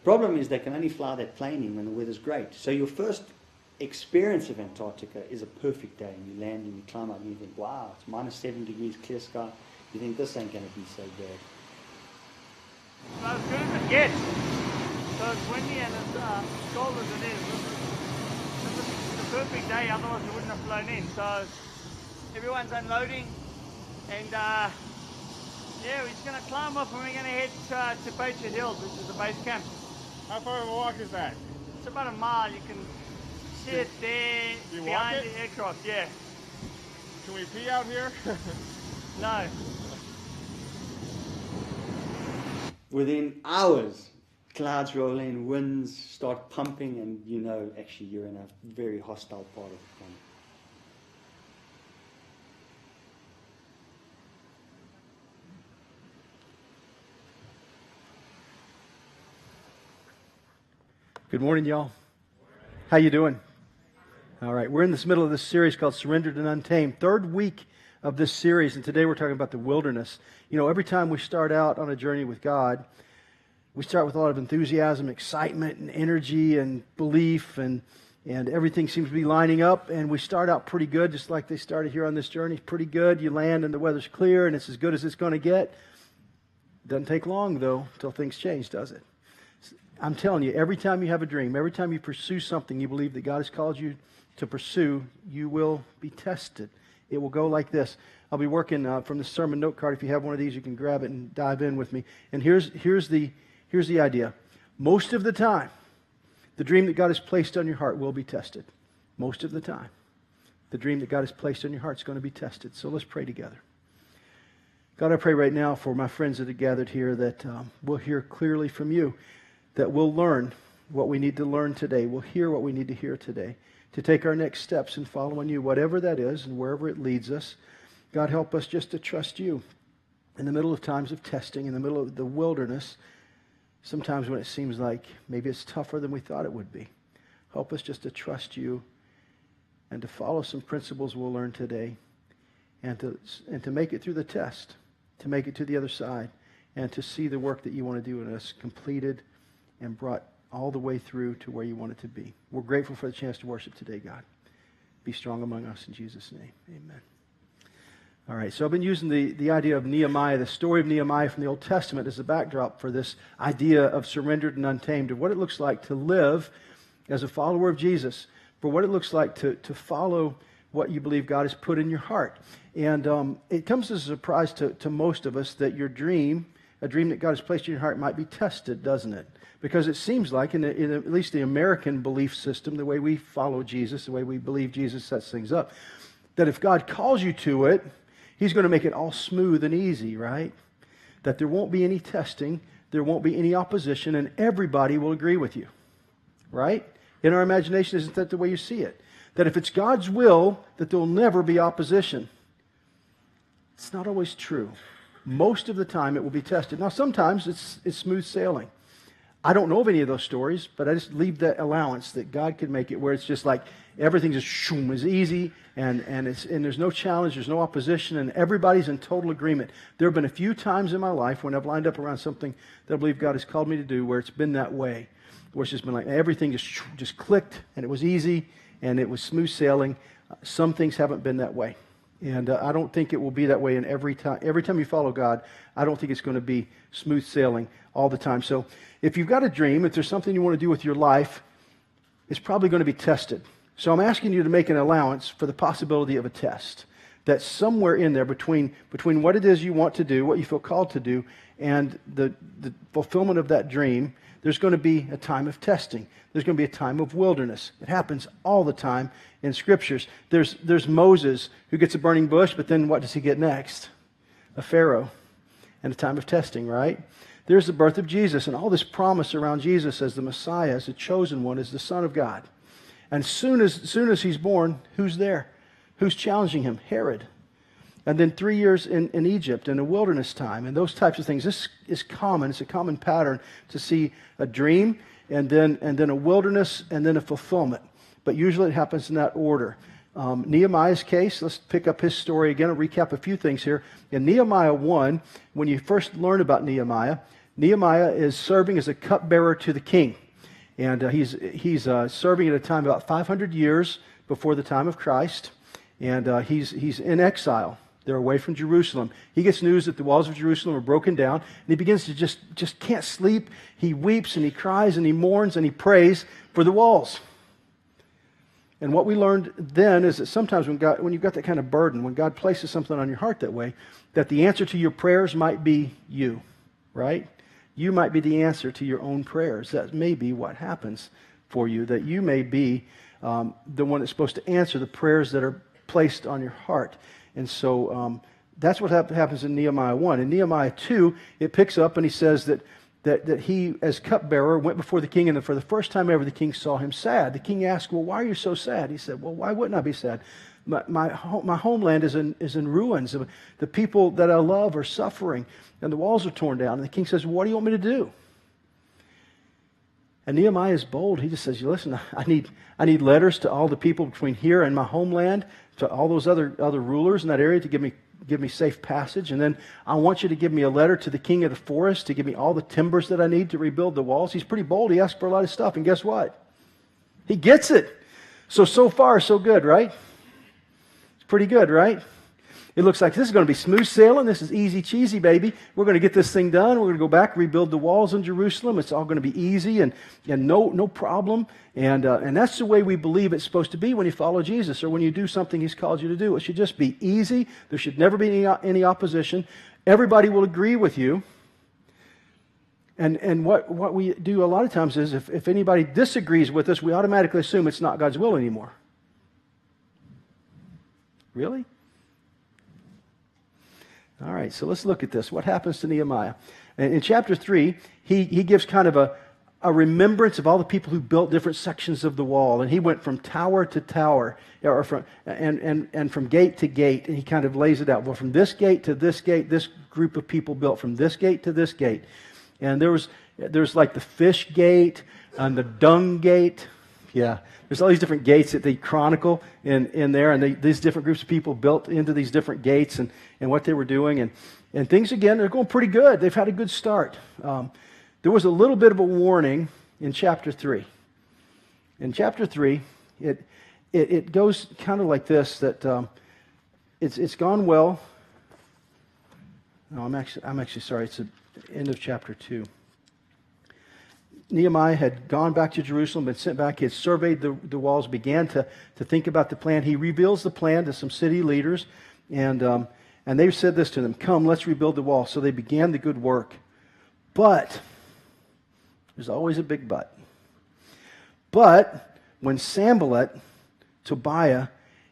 Problem is they can only fly that plane in when the weather's great. So your first experience of Antarctica is a perfect day, and you land and you climb up and you think, wow, it's -7 degrees, clear sky. You think this ain't going to be so bad. Well, as good as it gets. So it's windy and it's cold as it is. This is the perfect day, otherwise we wouldn't have flown in. So everyone's unloading, and yeah, we're just going to climb up and we're going to head to Phos Hills, which is the base camp. How far of a walk is that? It's about a mile. You can see it there behind the aircraft, yeah. Can we pee out here? No. Within hours, clouds roll in, winds start pumping, and you know actually you're in a very hostile part of the planet. Good morning, y'all. How you doing? All right, we're in this middle of this series called Surrendered and Untamed. Third week of this series, and today we're talking about the wilderness. You know, every time we start out on a journey with God, we start with a lot of enthusiasm, excitement, and energy, and belief, and everything seems to be lining up, and we start out pretty good, just like they started here on this journey. Pretty good. You land, and the weather's clear, and it's as good as it's going to get. Doesn't take long, though, until things change, does it? I'm telling you, every time you have a dream, every time you pursue something you believe that God has called you to pursue, you will be tested. It will go like this. I'll be working from the sermon note card. If you have one of these, you can grab it and dive in with me. And here's the idea. Most of the time, the dream that God has placed on your heart will be tested. Most of the time, the dream that God has placed on your heart is going to be tested. So let's pray together. God, I pray right now for my friends that are gathered here that we'll hear clearly from you, that we'll learn what we need to learn today. We'll hear what we need to hear today to take our next steps in following you, whatever that is and wherever it leads us. God, help us just to trust you in the middle of times of testing, in the middle of the wilderness, sometimes when it seems like maybe it's tougher than we thought it would be. Help us just to trust you and to follow some principles we'll learn today, and to make it through the test, to make it to the other side, and to see the work that you want to do in us completed and brought all the way through to where you want it to be. We're grateful for the chance to worship today, God. Be strong among us in Jesus' name. Amen. All right, so I've been using the idea of Nehemiah, the story of Nehemiah from the Old Testament, as a backdrop for this idea of surrendered and untamed, of what it looks like to live as a follower of Jesus, for what it looks like to follow what you believe God has put in your heart. And it comes as a surprise to most of us that your dream, a dream that God has placed in your heart, might be tested, doesn't it? Because it seems like, in at least the American belief system, the way we follow Jesus, the way we believe Jesus sets things up, that if God calls you to it, He's going to make it all smooth and easy, right? That there won't be any testing, there won't be any opposition, and everybody will agree with you, right? In our imagination, isn't that the way you see it? That if it's God's will, that there will never be opposition. It's not always true. Most of the time, it will be tested. Now, sometimes it's smooth sailing. I don't know of any of those stories, but I just leave that allowance that God could make it where it's just like everything just shoom, is easy, and there's no challenge, there's no opposition, and everybody's in total agreement. There have been a few times in my life when I've lined up around something that I believe God has called me to do where it's been that way, where it's just been like everything just clicked, and it was easy, and it was smooth sailing. Some things haven't been that way. And I don't think it will be that way in every time. Every time you follow God, I don't think it's going to be smooth sailing all the time. So if you've got a dream, if there's something you want to do with your life, it's probably going to be tested. So I'm asking you to make an allowance for the possibility of a test. That somewhere in there between what it is you want to do, what you feel called to do, and the fulfillment of that dream, there's going to be a time of testing. There's going to be a time of wilderness. It happens all the time in Scriptures. There's Moses who gets a burning bush, but then what does he get next? A Pharaoh and a time of testing, right? There's the birth of Jesus and all this promise around Jesus as the Messiah, as the chosen one, as the Son of God. And soon as he's born, who's there? Who's challenging him? Herod. And then 3 years in Egypt in a wilderness time and those types of things. This is common. It's a common pattern to see a dream and then a wilderness and then a fulfillment. But usually it happens in that order. Nehemiah's case, let's pick up his story again. I'll recap a few things here. In Nehemiah 1, when you first learn about Nehemiah, Nehemiah is serving as a cupbearer to the king. And he's serving at a time about 500 years before the time of Christ. And he's in exile. They're away from Jerusalem. He gets news that the walls of Jerusalem are broken down. And he begins to just can't sleep. He weeps and he cries and he mourns and he prays for the walls. And what we learned then is that sometimes when you've got that kind of burden, when God places something on your heart that way, that the answer to your prayers might be you, right? You might be the answer to your own prayers. That may be what happens for you, that you may be the one that's supposed to answer the prayers that are placed on your heart. And so that's what happens in Nehemiah 1. In Nehemiah 2, it picks up and he says that he, as cupbearer, went before the king, and for the first time ever, the king saw him sad. The king asked, well, why are you so sad? He said, well, why wouldn't I be sad? My homeland is in ruins. The people that I love are suffering, and the walls are torn down. And the king says, well, what do you want me to do? And Nehemiah is bold. He just says, listen, I need letters to all the people between here and my homeland, to all those other rulers in that area to give me safe passage. And then I want you to give me a letter to the king of the forest to give me all the timbers that I need to rebuild the walls. He's pretty bold. He asks for a lot of stuff. And guess what? He gets it. So far, so good, right? It's pretty good, right? It looks like this is going to be smooth sailing. This is easy cheesy, baby. We're going to get this thing done. We're going to go back, rebuild the walls in Jerusalem. It's all going to be easy and no problem. And that's the way we believe it's supposed to be when you follow Jesus or when you do something He's called you to do. It should just be easy. There should never be any opposition. Everybody will agree with you. And what we do a lot of times is if anybody disagrees with us, we automatically assume it's not God's will anymore. Really? All right, so let's look at this. What happens to Nehemiah? In chapter 3, he gives kind of a remembrance of all the people who built different sections of the wall. And he went from tower to tower, or from gate to gate, and he kind of lays it out. Well, from this gate to this gate, this group of people built from this gate to this gate. And there's like the fish gate and the dung gate. Yeah, there's all these different gates that they chronicle in there, and these different groups of people built into these different gates and what they were doing. And things, again, they're going pretty good. They've had a good start. There was a little bit of a warning in chapter 3. In chapter 3, it goes kind of like this, that it's gone well. No, I'm actually sorry. It's the end of chapter 2. Nehemiah had gone back to Jerusalem, been sent back. He had surveyed the walls, began to think about the plan. He reveals the plan to some city leaders, and they said this to them, come, let's rebuild the wall. So they began the good work. But, there's always a big but. But, when Sanballat, Tobiah,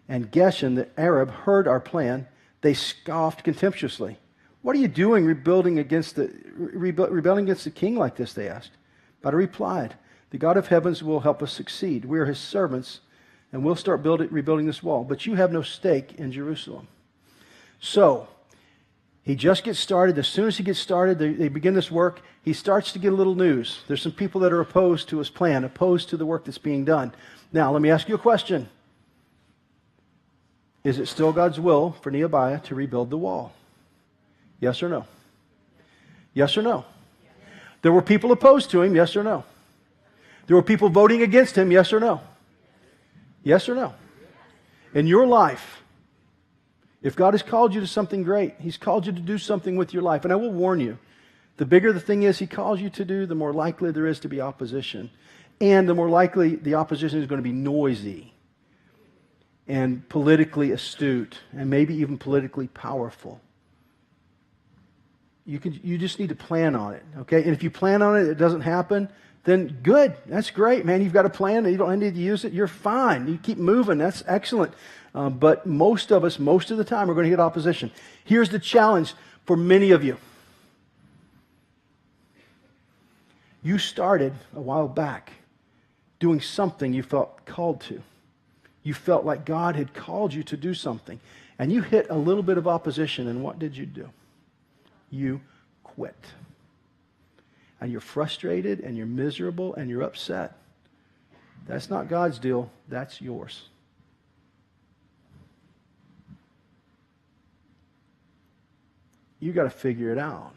and Geshem, the Arab, heard our plan, they scoffed contemptuously. What are you doing rebelling against the king like this, they asked. But I replied, the God of heavens will help us succeed. We are His servants, and we'll start rebuilding this wall. But you have no stake in Jerusalem. So, he just gets started. As soon as he gets started, they begin this work. He starts to get a little news. There's some people that are opposed to his plan, opposed to the work that's being done. Now, let me ask you a question. Is it still God's will for Nehemiah to rebuild the wall? Yes or no? Yes or no? There were people opposed to him, yes or no? There were people voting against him, yes or no? Yes or no? In your life, if God has called you to something great, He's called you to do something with your life. And I will warn you, the bigger the thing is He calls you to do, the more likely there is to be opposition. And the more likely the opposition is going to be noisy and politically astute and maybe even politically powerful. You just need to plan on it, okay? And if you plan on it, it doesn't happen, then good. That's great, man. You've got a plan. You don't need to use it. You're fine. You keep moving. That's excellent. But most of us, most of the time, are going to get opposition. Here's the challenge for many of you. You started a while back doing something you felt called to. You felt like God had called you to do something. And you hit a little bit of opposition, and what did you do? You quit. And you're frustrated, and you're miserable, and you're upset. That's not God's deal. That's yours. You got to figure it out.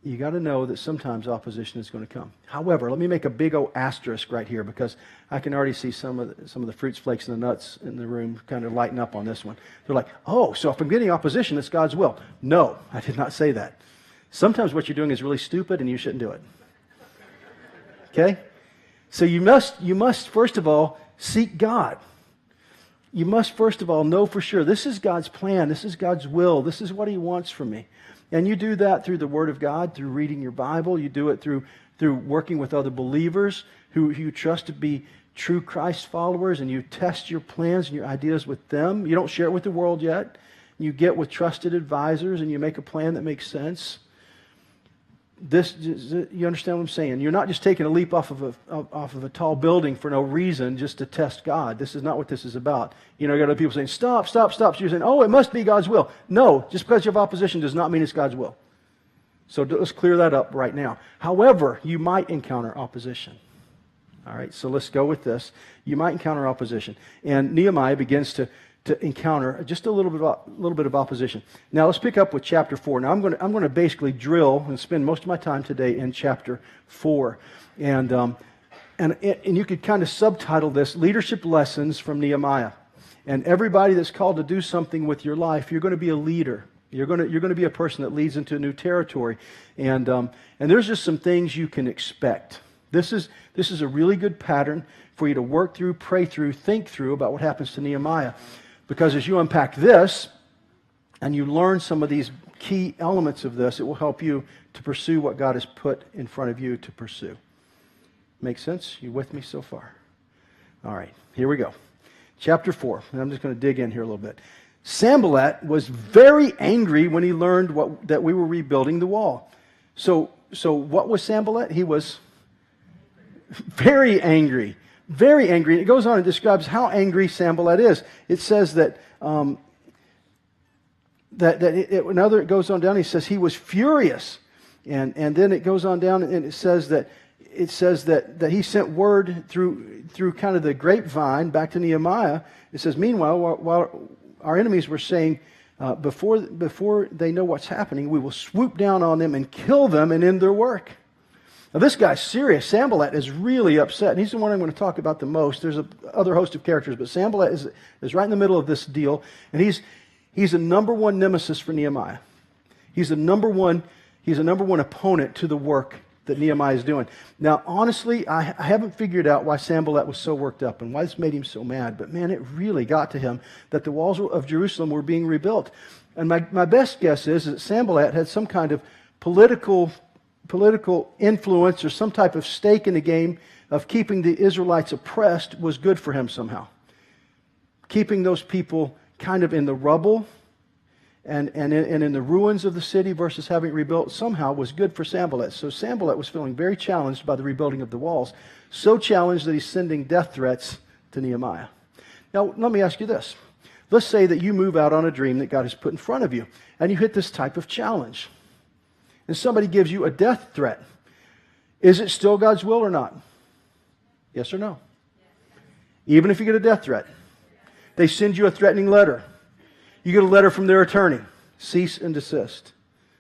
you got to know that sometimes opposition is going to come. However, let me make a big old asterisk right here, because I can already see some of the fruits, flakes, and the nuts in the room kind of lighten up on this one. They're like, oh, so if I'm getting opposition, it's God's will. No, I did not say that. Sometimes what you're doing is really stupid and you shouldn't do it. Okay? So you must first of all seek God. You must first of all know for sure this is God's plan, this is God's will, this is what He wants from me. And you do that through the Word of God, through reading your Bible. You do it through working with other believers who you trust to be true Christ followers, and you test your plans and your ideas with them. You don't share it with the world yet. You get with trusted advisors and you make a plan that makes sense. You understand what I'm saying? You're not just taking a leap off of a tall building for no reason just to test God. This is not what this is about. You know, you got other people saying, stop. So you're saying, oh, it must be God's will. No, just because you have opposition does not mean it's God's will. So let's clear that up right now. However, you might encounter opposition. All right, so let's go with this. You might encounter opposition. And Nehemiah begins to encounter just a little bit of opposition. Now let's pick up with chapter 4. Now I'm going to basically drill and spend most of my time today in chapter 4, and you could kind of subtitle this "Leadership Lessons from Nehemiah." And everybody that's called to do something with your life, you're going to be a leader. You're going to be a person that leads into a new territory, and there's just some things you can expect. This is a really good pattern for you to work through, pray through, think through about what happens to Nehemiah. Because as you unpack this and you learn some of these key elements of this, it will help you to pursue what God has put in front of you to pursue. Make sense? You with me so far? All right, here we go. Chapter 4, and I'm just going to dig in here a little bit. Sanballat was very angry when he learned that we were rebuilding the wall. So what was Sanballat? He was very angry. Very angry. And it goes on and describes how angry Sanballat is. It says that it goes on down. He says he was furious, and then it goes on down and it says that he sent word through kind of the grapevine back to Nehemiah. It says, meanwhile, while our enemies were saying, before they know what's happening, we will swoop down on them and kill them and end their work. Now, this guy's serious. Sanballat is really upset, and he's the one I'm going to talk about the most. There's other host of characters, but Sanballat is right in the middle of this deal, and he's a number one nemesis for Nehemiah. He's a number one opponent to the work that Nehemiah is doing. Now, honestly, I haven't figured out why Sanballat was so worked up and why this made him so mad, but man, it really got to him that the walls of Jerusalem were being rebuilt. And my best guess is that Sanballat had some kind of political influence or some type of stake in the game of keeping the Israelites oppressed was good for him somehow. Keeping those people kind of in the rubble and in the ruins of the city versus having it rebuilt somehow was good for Sanballat. So Sanballat was feeling very challenged by the rebuilding of the walls. So challenged that he's sending death threats to Nehemiah. Now, let me ask you this. Let's say that you move out on a dream that God has put in front of you, and you hit this type of challenge. And somebody gives you a death threat. Is it still God's will or not? Yes or no? Even if you get a death threat. They send you a threatening letter. You get a letter from their attorney. Cease and desist.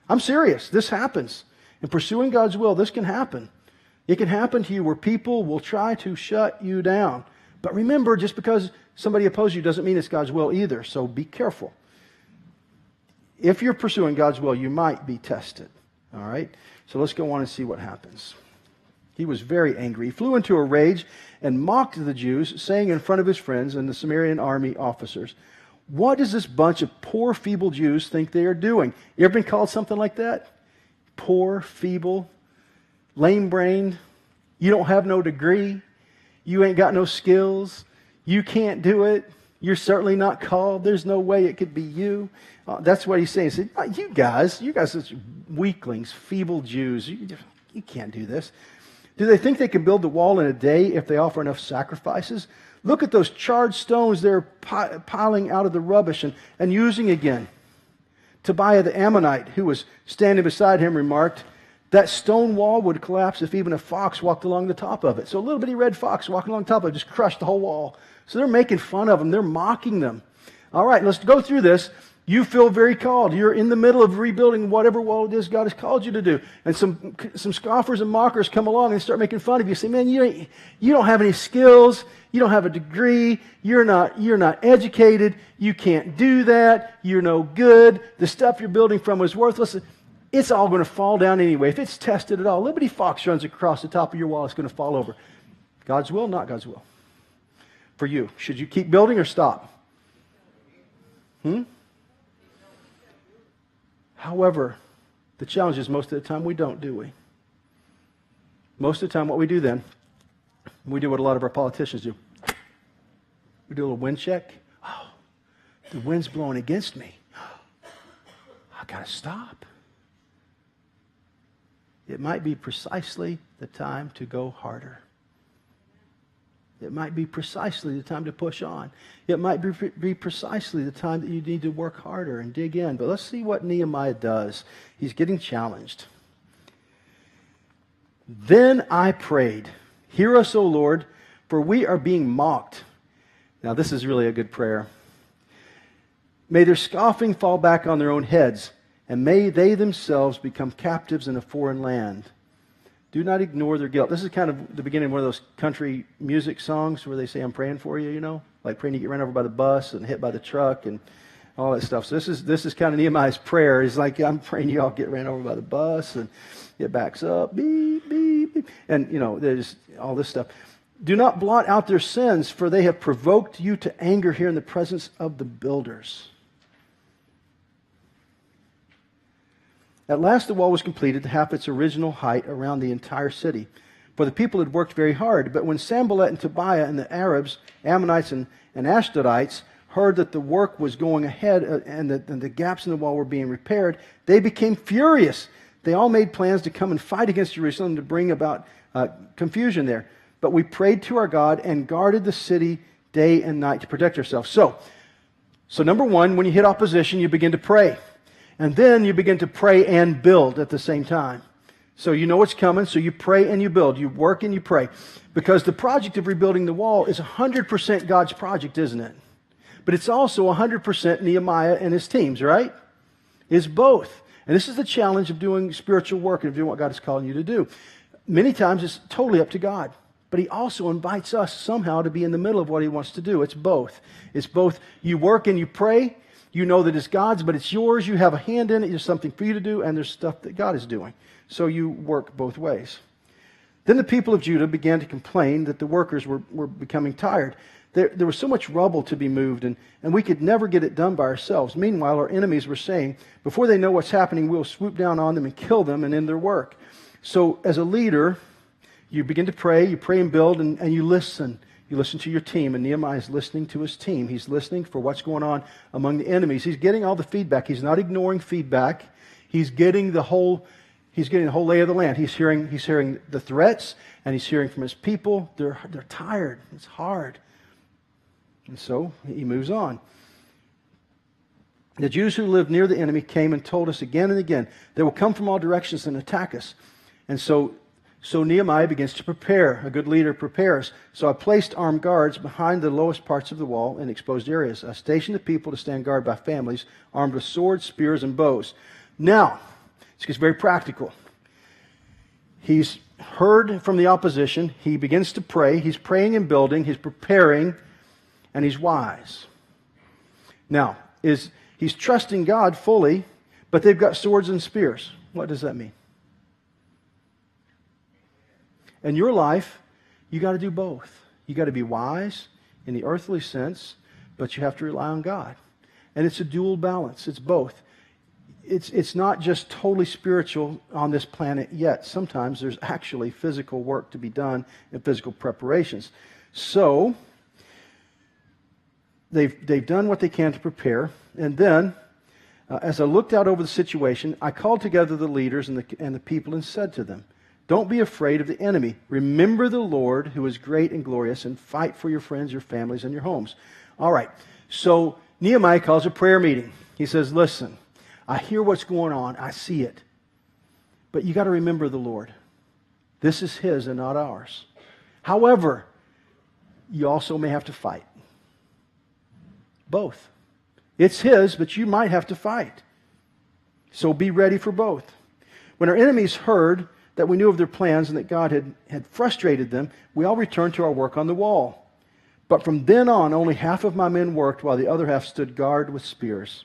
I'm serious. This happens. In pursuing God's will, this can happen. It can happen to you where people will try to shut you down. But remember, just because somebody opposes you doesn't mean it's God's will either. So be careful. If you're pursuing God's will, you might be tested. All right? So let's go on and see what happens. He was very angry. He flew into a rage and mocked the Jews, saying in front of his friends and the Samaritan army officers, "What does this bunch of poor, feeble Jews think they are doing?" You ever been called something like that? Poor, feeble, lame-brained. You don't have no degree. You ain't got no skills. You can't do it. You're certainly not called. There's no way it could be you. That's what he's saying. He said, you guys are such weaklings, feeble Jews. You can't do this. Do they think they can build the wall in a day if they offer enough sacrifices? Look at those charred stones they're piling out of the rubbish and using again. Tobiah the Ammonite, who was standing beside him, remarked, "That stone wall would collapse if even a fox walked along the top of it." So a little bitty red fox walking along the top of it just crushed the whole wall. So they're making fun of them. They're mocking them. All right, let's go through this. You feel very called. You're in the middle of rebuilding whatever wall it is God has called you to do. And some scoffers and mockers come along and start making fun of you. Say, man, you don't have any skills. You don't have a degree. You're not educated. You can't do that. You're no good. The stuff you're building from is worthless. It's all going to fall down anyway. If it's tested at all, Liberty Fox runs across the top of your wall, it's going to fall over. God's will, not God's will. For you, should you keep building or stop? However, the challenge is most of the time we don't, do we? Most of the time what we do then, we do what a lot of our politicians do. We do a little wind check. Oh, the wind's blowing against me. I got to stop. It might be precisely the time to go harder. It might be precisely the time to push on. It might be precisely the time that you need to work harder and dig in. But let's see what Nehemiah does. He's getting challenged. Then I prayed, hear us, O Lord, for we are being mocked. Now this is really a good prayer. May their scoffing fall back on their own heads, and may they themselves become captives in a foreign land. Do not ignore their guilt. This is kind of the beginning of one of those country music songs where they say, I'm praying for you, you know? Like praying you get run over by the bus and hit by the truck and all that stuff. So this is kind of Nehemiah's prayer. He's like, I'm praying you all get ran over by the bus and it backs up, beep, beep, beep. And, you know, there's all this stuff. Do not blot out their sins, for they have provoked you to anger here in the presence of the builders. At last the wall was completed to half its original height around the entire city. For the people had worked very hard. But when Sanballat and Tobiah and the Arabs, Ammonites and Ashdodites heard that the work was going ahead and the gaps in the wall were being repaired, they became furious. They all made plans to come and fight against Jerusalem to bring about confusion there. But we prayed to our God and guarded the city day and night to protect ourselves. So number one, when you hit opposition, you begin to pray. And then you begin to pray and build at the same time. So you know what's coming, so you pray and you build. You work and you pray. Because the project of rebuilding the wall is 100% God's project, isn't it? But it's also 100% Nehemiah and his teams, right? It's both. And this is the challenge of doing spiritual work and of doing what God is calling you to do. Many times it's totally up to God. But he also invites us somehow to be in the middle of what he wants to do. It's both. It's both you work and you pray. You know that it's God's, but it's yours. You have a hand in it. There's something for you to do, and there's stuff that God is doing. So you work both ways. Then the people of Judah began to complain that the workers were becoming tired. There was so much rubble to be moved, and we could never get it done by ourselves. Meanwhile, our enemies were saying, before they know what's happening, we'll swoop down on them and kill them and end their work. So as a leader, you begin to pray, you pray and build, and you listen. You listen to your team, and Nehemiah is listening to his team. He's listening for what's going on among the enemies. He's getting all the feedback. He's not ignoring feedback. He's getting the whole lay of the land. He's hearing the threats, and he's hearing from his people. They're tired. It's hard. And so he moves on. The Jews who lived near the enemy came and told us again and again, they will come from all directions and attack us. And so Nehemiah begins to prepare. A good leader prepares. So I placed armed guards behind the lowest parts of the wall in exposed areas. I stationed the people to stand guard by families, armed with swords, spears, and bows. Now, this gets very practical. He's heard from the opposition. He begins to pray. He's praying and building. He's preparing, and he's wise. Now, he's trusting God fully, but they've got swords and spears. What does that mean? In your life, you got to do both. You got to be wise in the earthly sense, but you have to rely on God. And it's a dual balance. It's both. It's not just totally spiritual on this planet yet. Sometimes there's actually physical work to be done and physical preparations. So they've done what they can to prepare. And then, as I looked out over the situation, I called together the leaders and the people and said to them, don't be afraid of the enemy. Remember the Lord who is great and glorious, and fight for your friends, your families, and your homes. All right. So Nehemiah calls a prayer meeting. He says, listen, I hear what's going on. I see it. But you got to remember the Lord. This is his and not ours. However, you also may have to fight. Both. It's his, but you might have to fight. So be ready for both. When our enemies heard that we knew of their plans and that God had frustrated them, we all returned to our work on the wall. But from then on, only half of my men worked, while the other half stood guard with spears.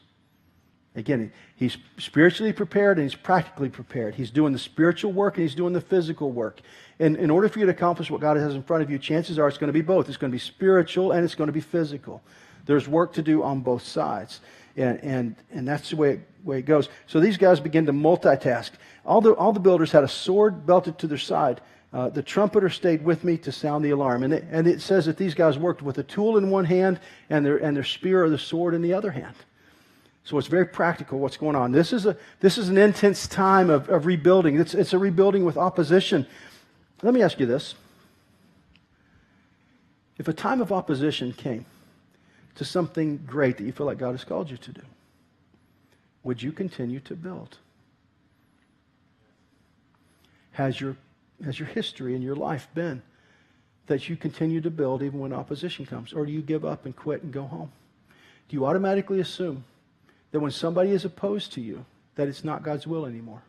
Again, he's spiritually prepared and he's practically prepared. He's doing the spiritual work and he's doing the physical work. And in order for you to accomplish what God has in front of you, chances are it's going to be both. It's going to be spiritual and it's going to be physical. There's work to do on both sides. And that's the way it goes. So these guys begin to multitask. All the builders had a sword belted to their side. The trumpeter stayed with me to sound the alarm. And it says that these guys worked with a tool in one hand and their spear or the sword in the other hand. So it's very practical what's going on. This is an intense time of rebuilding. It's a rebuilding with opposition. Let me ask you this. If a time of opposition came to something great that you feel like God has called you to do, would you continue to build? Has your history in your life been that you continue to build even when opposition comes? Or do you give up and quit and go home? Do you automatically assume that when somebody is opposed to you, that it's not God's will anymore?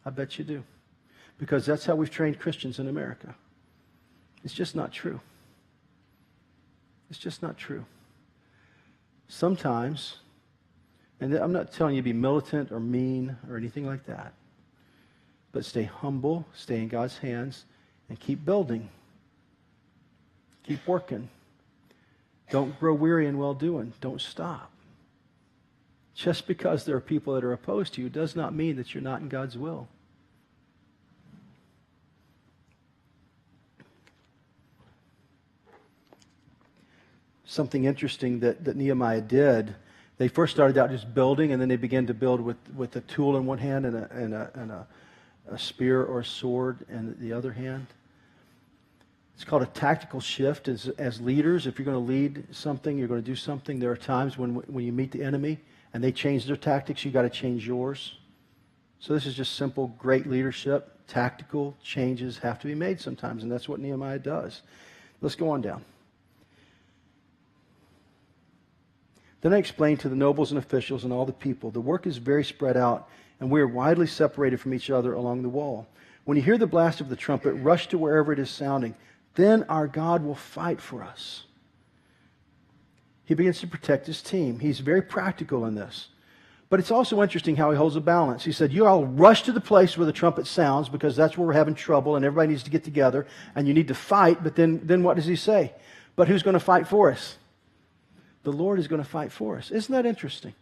I bet you do. Because that's how we've trained Christians in America. It's just not true. It's just not true. Sometimes, and I'm not telling you to be militant or mean or anything like that, but stay humble, stay in God's hands, and keep building. Keep working. Don't grow weary in well-doing. Don't stop. Just because there are people that are opposed to you does not mean that you're not in God's will. Something interesting that Nehemiah did, they first started out just building, and then they began to build with a tool in one hand and a spear or a sword in the other hand. It's called a tactical shift. As leaders, if you're going to lead something, you're going to do something, there are times when you meet the enemy and they change their tactics, you got to change yours. So this is just simple, great leadership. Tactical changes have to be made sometimes, and that's what Nehemiah does. Let's go on down. Then I explained to the nobles and officials and all the people, the work is very spread out, and we are widely separated from each other along the wall. When you hear the blast of the trumpet, rush to wherever it is sounding. Then our God will fight for us. He begins to protect his team. He's very practical in this. But it's also interesting how he holds a balance. He said, you all rush to the place where the trumpet sounds because that's where we're having trouble and everybody needs to get together and you need to fight. But then what does he say? But who's going to fight for us? The Lord is going to fight for us. Isn't that interesting?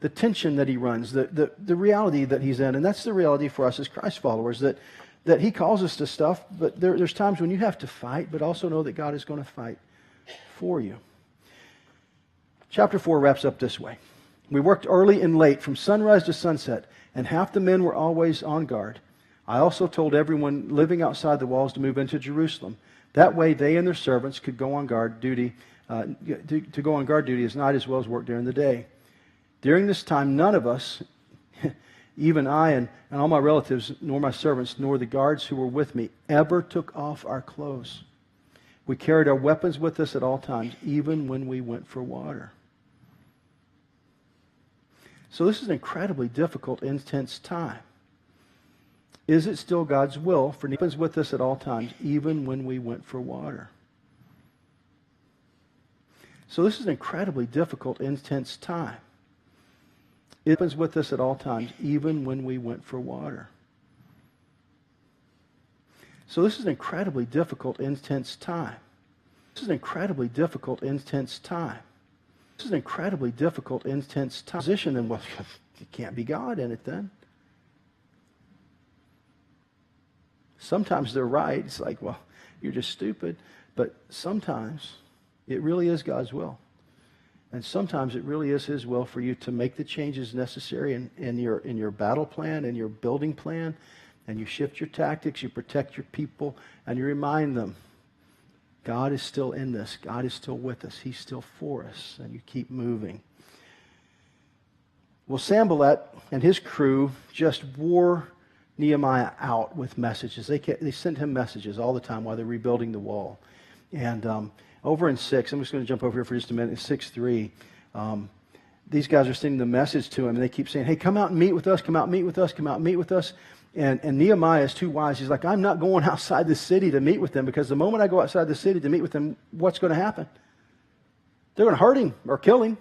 The tension that he runs, the reality that he's in. And that's the reality for us as Christ followers, that he calls us to stuff, but there's times when you have to fight, but also know that God is going to fight for you. Chapter 4 wraps up this way. We worked early and late, from sunrise to sunset, and half the men were always on guard. I also told everyone living outside the walls to move into Jerusalem. That way they and their servants could go on guard duty, to go on guard duty as night as well as work during the day. During this time, none of us, even I and all my relatives, nor my servants, nor the guards who were with me, ever took off our clothes. We carried our weapons with us at all times, even when we went for water. So this is an incredibly difficult, intense time. Is it still God's will for weapons with us at all times, even when we went for water? So this is an incredibly difficult, intense time. It happens with us at all times, even when we went for water. So this is an incredibly difficult, intense time. This is an incredibly difficult, intense time. This is an incredibly difficult, intense time. Position, and well, it can't be God in it then. Sometimes they're right. It's like, well, you're just stupid. But sometimes it really is God's will. And sometimes it really is his will for you to make the changes necessary in your battle plan, in your building plan, and you shift your tactics, you protect your people, and you remind them, God is still in this. God is still with us. He's still for us. And you keep moving. Well, Sanballat and his crew just wore Nehemiah out with messages. They sent him messages all the time while they're rebuilding the wall. And over in 6, I'm just going to jump over here for just a minute, in 6:3, these guys are sending the message to him, and they keep saying, hey, come out and meet with us, come out and meet with us, come out and meet with us. And Nehemiah is too wise. He's like, I'm not going outside the city to meet with them, because the moment I go outside the city to meet with them, what's going to happen? They're going to hurt him or kill him.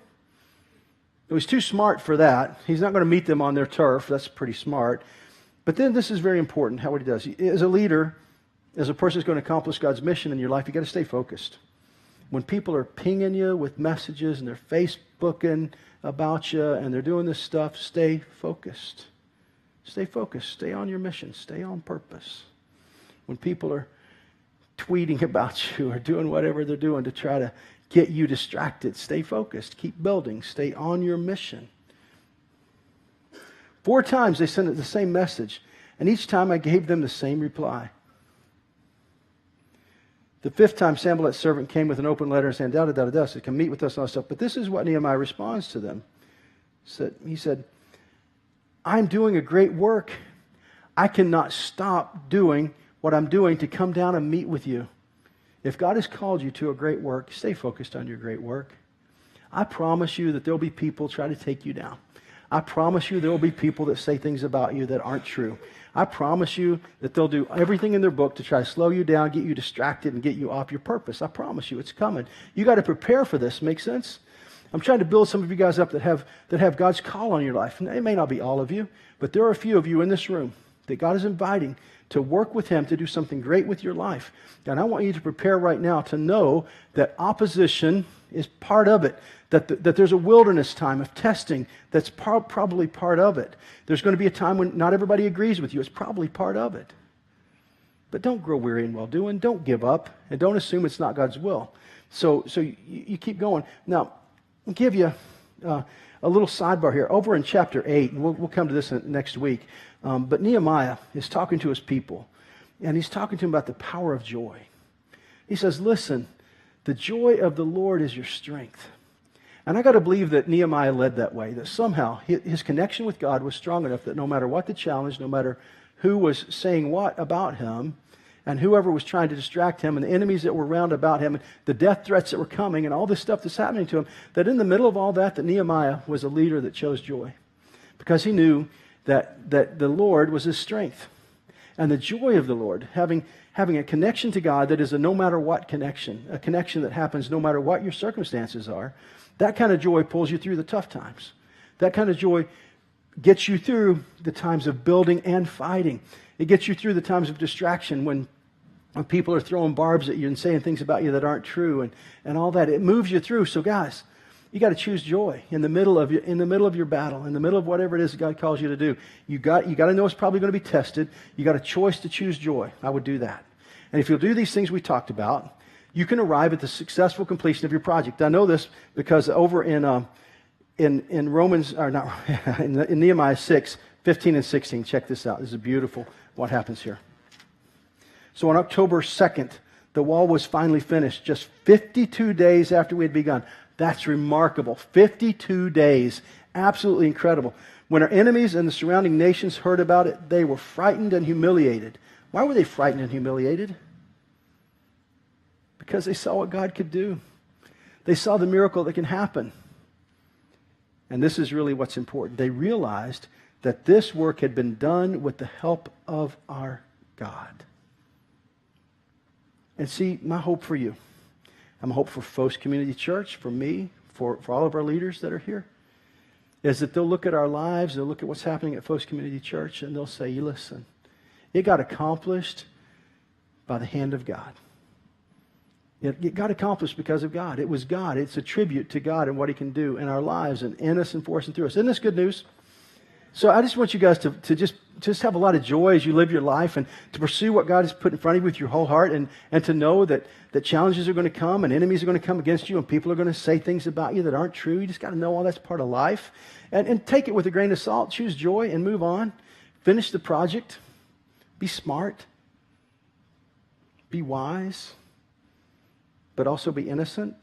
So he's too smart for that. He's not going to meet them on their turf. That's pretty smart. But then this is very important, how what he does. As a leader, as a person who's going to accomplish God's mission in your life, you've got to stay focused. When people are pinging you with messages and they're Facebooking about you and they're doing this stuff, stay focused. Stay focused. Stay on your mission. Stay on purpose. When people are tweeting about you or doing whatever they're doing to try to get you distracted, stay focused. Keep building. Stay on your mission. 4 times they sent the same message, and each time I gave them the same reply. The 5th time, Sanballat's servant came with an open letter saying, da-da-da-da-da, said, come meet with us and all that stuff. But this is what Nehemiah responds to them. He said, I'm doing a great work. I cannot stop doing what I'm doing to come down and meet with you. If God has called you to a great work, stay focused on your great work. I promise you that there'll be people try to take you down. I promise you there will be people that say things about you that aren't true. I promise you that they'll do everything in their book to try to slow you down, get you distracted, and get you off your purpose. I promise you, it's coming. You got to prepare for this. Make sense? I'm trying to build some of you guys up that have God's call on your life. And it may not be all of you, but there are a few of you in this room that God is inviting to work with Him to do something great with your life. And I want you to prepare right now to know that opposition is part of it, that there's a wilderness time of testing that's probably part of it. There's going to be a time when not everybody agrees with you. It's probably part of it. But don't grow weary in well-doing. Don't give up. And don't assume it's not God's will. So you keep going. Now, I'll give you a little sidebar here. Over in chapter 8, and we'll come to this next week, but Nehemiah is talking to his people, and he's talking to them about the power of joy. He says, listen, the joy of the Lord is your strength. And I got to believe that Nehemiah led that way, that somehow his connection with God was strong enough that no matter what the challenge, no matter who was saying what about him, and whoever was trying to distract him, and the enemies that were round about him, and the death threats that were coming, and all this stuff that's happening to him, that in the middle of all that Nehemiah was a leader that chose joy. Because he knew that the Lord was his strength. And the joy of the Lord, having a connection to God that is a no matter what connection, a connection that happens no matter what your circumstances are, that kind of joy pulls you through the tough times. That kind of joy gets you through the times of building and fighting. It gets you through the times of distraction when people are throwing barbs at you and saying things about you that aren't true and all that. It moves you through. So guys, you got to choose joy in the middle of your battle, in the middle of whatever it is that God calls you to do. You got to know it's probably going to be tested. You got a choice to choose joy. I would do that. And if you'll do these things we talked about, you can arrive at the successful completion of your project. I know this because over in Romans, or not, in Nehemiah 6, 15 and 16, check this out. This is beautiful what happens here. So on October 2nd, the wall was finally finished, just 52 days after we had begun. That's remarkable. 52 days. Absolutely incredible. When our enemies and the surrounding nations heard about it, they were frightened and humiliated. Why were they frightened and humiliated? Because they saw what God could do. They saw the miracle that can happen. And this is really what's important. They realized that this work had been done with the help of our God. And see, my hope for you, I'm hope for Phos Community Church, for me, for all of our leaders that are here, is that they'll look at our lives, they'll look at what's happening at Phos Community Church, and they'll say, listen, it got accomplished by the hand of God. It got accomplished because of God. It was God. It's a tribute to God and what He can do in our lives and in us and for us and through us. Isn't this good news? So I just want you guys to just have a lot of joy as you live your life and to pursue what God has put in front of you with your whole heart and to know that challenges are going to come and enemies are going to come against you and people are going to say things about you that aren't true. You just got to know all that's part of life. And take it with a grain of salt. Choose joy and move on. Finish the project. Be smart. Be wise. But also be innocent.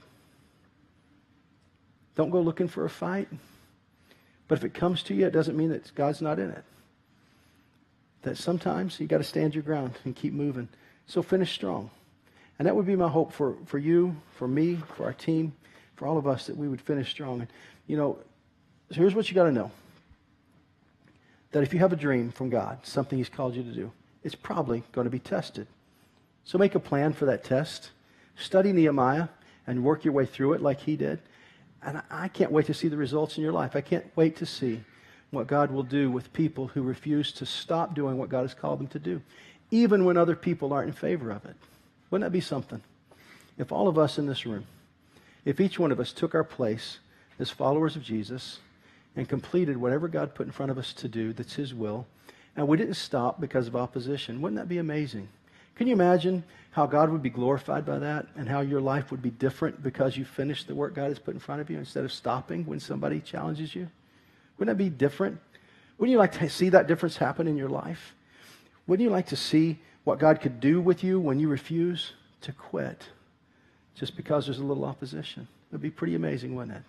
Don't go looking for a fight. But if it comes to you, it doesn't mean that God's not in it. That sometimes you got to stand your ground and keep moving. So finish strong. And that would be my hope for you, for me, for our team, for all of us, that we would finish strong. And, So here's what you got to know. That if you have a dream from God, something He's called you to do, it's probably going to be tested. So make a plan for that test. Study Nehemiah and work your way through it like he did. And I can't wait to see the results in your life. I can't wait to see what God will do with people who refuse to stop doing what God has called them to do, even when other people aren't in favor of it. Wouldn't that be something? If all of us in this room, if each one of us took our place as followers of Jesus and completed whatever God put in front of us to do that's His will, and we didn't stop because of opposition, wouldn't that be amazing? Can you imagine how God would be glorified by that and how your life would be different because you finished the work God has put in front of you instead of stopping when somebody challenges you? Wouldn't that be different? Wouldn't you like to see that difference happen in your life? Wouldn't you like to see what God could do with you when you refuse to quit just because there's a little opposition? It would be pretty amazing, wouldn't it?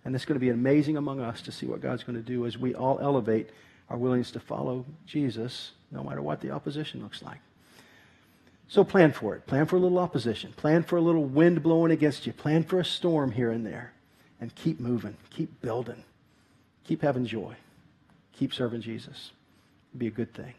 And it's going to be amazing among us to see what God's going to do as we all elevate our willingness to follow Jesus no matter what the opposition looks like. So plan for it. Plan for a little opposition. Plan for a little wind blowing against you. Plan for a storm here and there. And keep moving. Keep building. Keep having joy. Keep serving Jesus. It'll be a good thing.